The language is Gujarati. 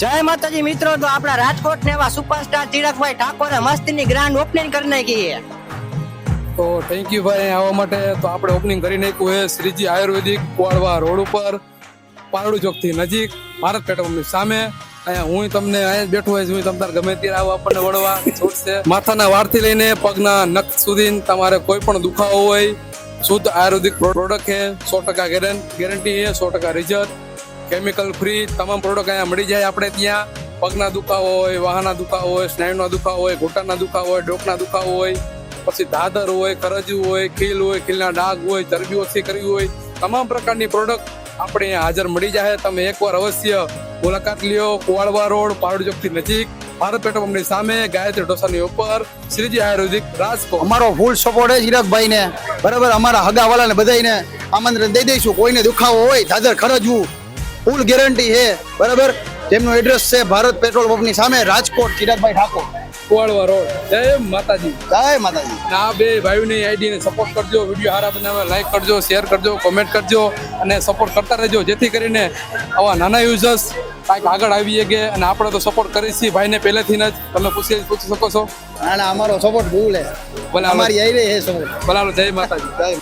જય માતાજી મિત્રો, તો આપણા રાજકોટ ને એવા સુપરસ્ટાર ચિરાગભાઈ ઠાકોરે મસ્તીની ગ્રાન્ડ ઓપનિંગ કરી નાખી છે. તો થેન્ક યુ ભાઈ આવવા માટે. તો આપણે ઓપનિંગ કરી નાખ્યું છે શ્રીજી આયુર્વેદિક કોળવા રોડ ઉપર, પારડુ ચોકથી નજીક, ભારત પેટ્રોલની સામે. અહીંયા હું તમને અહીંયા બેઠો હોય, હું તમારે ગમે ત્યારે આવો આપણને વળવા છૂટશે. માથાના વાળથી લઈને પગના નખ સુધી તમારે કોઈ પણ દુખાવો હોય, શુદ્ધ આયુર્વેદિક પ્રોડક્ટ છે, 100% ગેરંટી છે, 100% રિઝલ્ટ, કેમિકલ ફ્રી તમામ પ્રોડક્ટ અહીંયા મળી જાય. આપણે ત્યાં પગના દુખાવો હોય, વાહના દુખાવો હોય, સ્નાયુના દુખાવો હોય, ઘૂંટણના દુખાવો હોય, ડોકના દુખાવો હોય, પછી દાદર હોય, કરજવું હોય, ખીલ હોય, ખીલના ડાઘ હોય, ચરબી ઓછી કરવી હોય, તમામ પ્રકારની પ્રોડક્ટ આપણે અહીંયા હાજર મળી જાય. તમે એકવાર અવશ્ય મુલાકાત લ્યો. કુવાડવા રોડ, પારડ ચોકથી નજીક, ભારત પેટ્રોલની સામે, ગાયત્રી ઢોસાની ઉપર, શ્રીજી આયુર્વેદિક રાજકોટ. અમારો ફૂલ સપોર્ટ છે ચિરાગભાઈ ને, બરાબર. અમારા હગાવાળા ને બધાને આમંત્રણ દઈ દઈશું. કોઈને દુખાવો હોય, દાદર ખરજવું, ફૂલ ગેરંટી છે, બરાબર. તેમનું એડ્રેસ છે ભારત પેટ્રોલ પંપની સામે, રાજકોટ, ચિરાગભાઈ ઠાકોર, કુવાડવા રોડ. જય માતાજી. જય માતાજી. આ બે ભાઈઓની આઈડીને સપોર્ટ કરજો, વિડીયો સારા બનાવે લાઈક કરજો, શેર કરજો, કોમેન્ટ કરજો અને સપોર્ટ કરતા રહેજો, જેથી કરીને આવા નાના યુઝર્સ કાંઈક આગળ આવીએ કે. અને આપણે તો સપોર્ટ કરી છીએ ભાઈને પહેલેથી જ, તમે પૂછી શકો છો. અને અમારો સપોર્ટ ફૂલ છે, ભલે અમારી આવી છે સપોર્ટ. ભલે. જય માતાજી. જય